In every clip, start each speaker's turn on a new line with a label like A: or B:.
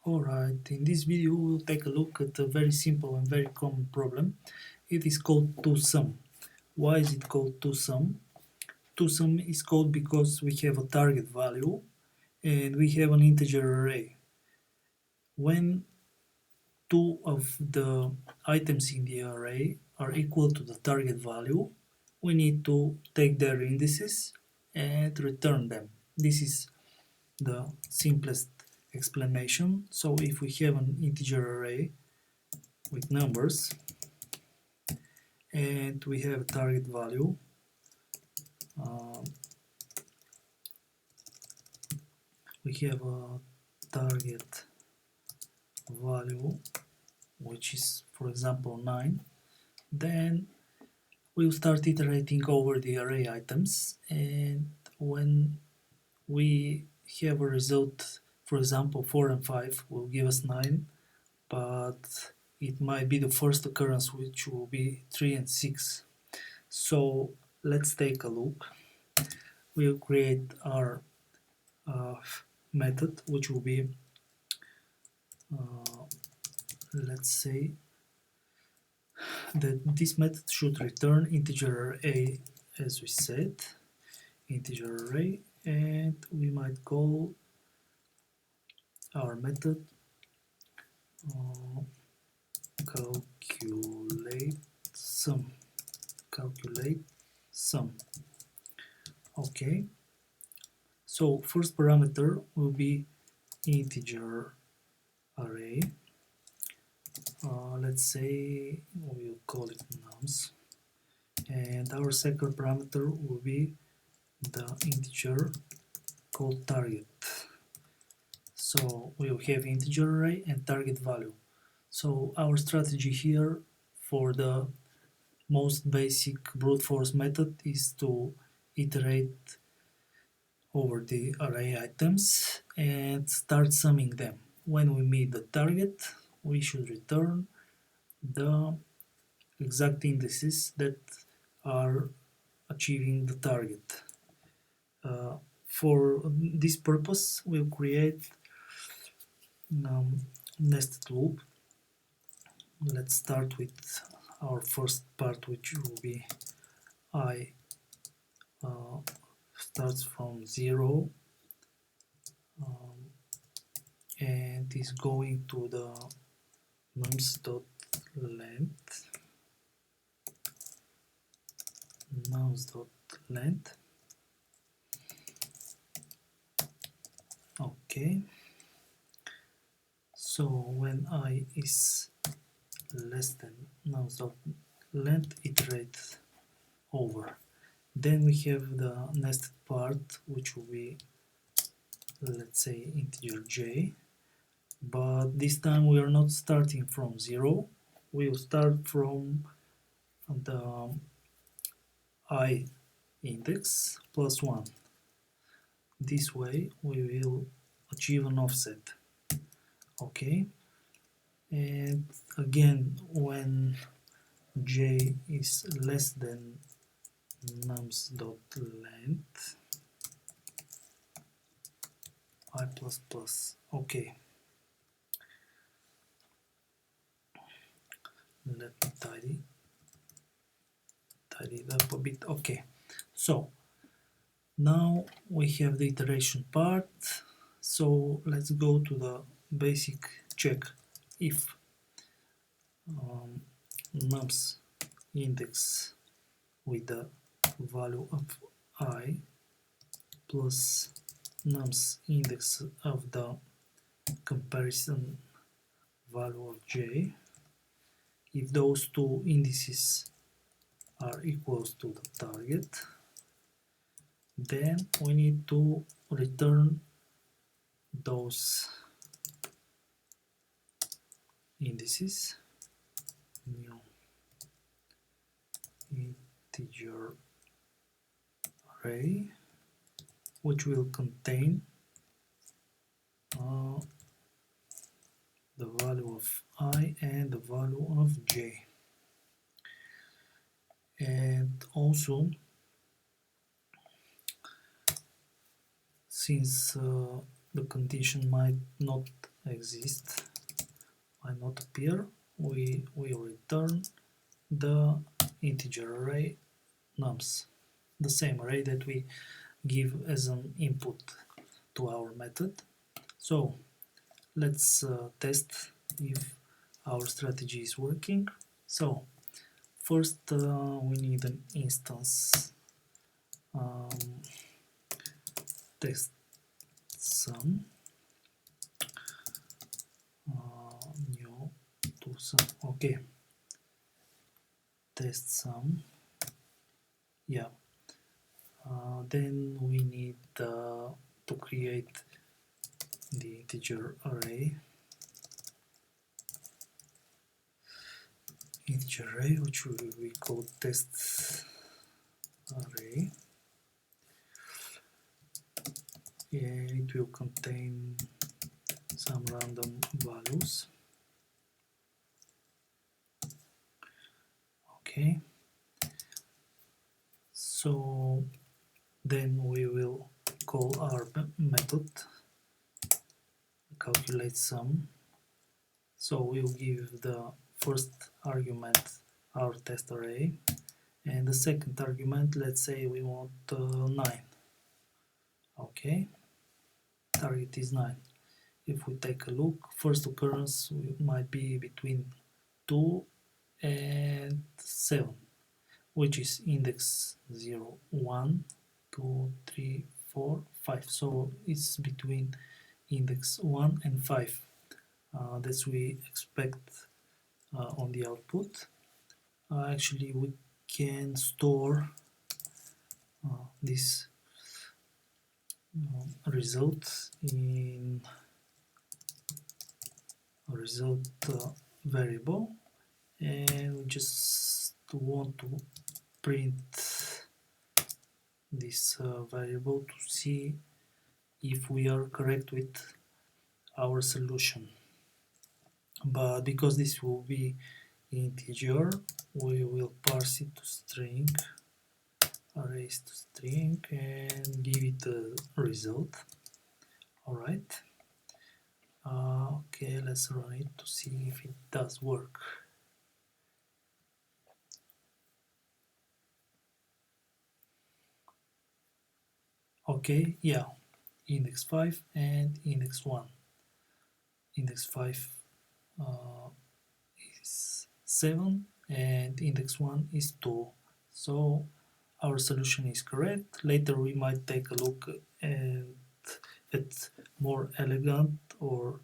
A: Alright, in this video we'll take a look at a very simple and very common problem. It is called two-sum. Why is it called two-sum? Two-sum is called because we have a target value and we have an integer array. When two of the items in the array are equal to the target value, we need to take their indices and return them. This is the simplest explanation. So if we have an integer array with numbers and we have a target value, we have a target value which is, for example, 9, then we'll start iterating over the array items, and when we have a result, for example 4 and 5 will give us 9, but it might be the first occurrence which will be 3 and 6. So let's take a look. We'll create our method which will be let's say that this method should return integer array, as we said, integer array, and we might call our method calculate sum. Okay, so first parameter will be integer array. Let's say we'll call it nums, and our second parameter will be the integer called target. So we'll have integer array and target value. So our strategy here for the most basic brute force method is to iterate over the array items and start summing them. When we meet the target, we should return the exact indices that are achieving the target. For this purpose, we'll create nested loop. Let's start with our first part, which will be I starts from 0 and is going to the nums.length Okay, so when I is less than nums.length, iterate over. Then we have the nested part, which will be, let's say, integer j, but this time we are not starting from 0, we will start from the I index plus 1. This way we will achieve an offset. Okay, and again, when j is less than nums.length, I++. Okay, let me tidy it up a bit. Okay, so now we have the iteration part, so let's go to the basic check. If nums index with the value of I plus nums index of the comparison value of j, if those two indices are equals to the target, then we need to return those indices, new integer array, which will contain the value of I and the value of j. And also, since the condition might not exist, might not appear, we will return the integer array nums, the same array that we give as an input to our method. So let's test if our strategy is working. So first we need an instance test sum new to sum. Okay, test sum. Yeah. Then we need to create the integer array, which we call test array. Yeah, it will contain some random values. Okay, so then we will call our method calculate sum. So we'll give the first argument our test array, and the second argument, let's say we want 9. Okay, target is 9. If we take a look, first occurrence might be between 2 and 7, which is index 0, 1, 2, 3, 4, 5. So it's between index 1 and 5 that we expect on the output. Actually, we can store this result in a result variable, and we just want to print this variable to see if we are correct with our solution. But because this will be integer, we will parse it to string, arrays to string, and give it a result. Alright. Okay, let's run it to see if it does work. Okay, yeah, index 5 and index 1. Index 5 is 7 and index 1 is 2. So our solution is correct. Later we might take a look at more elegant or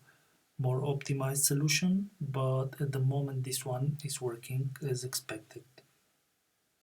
A: more optimized solution, but at the moment this one is working as expected.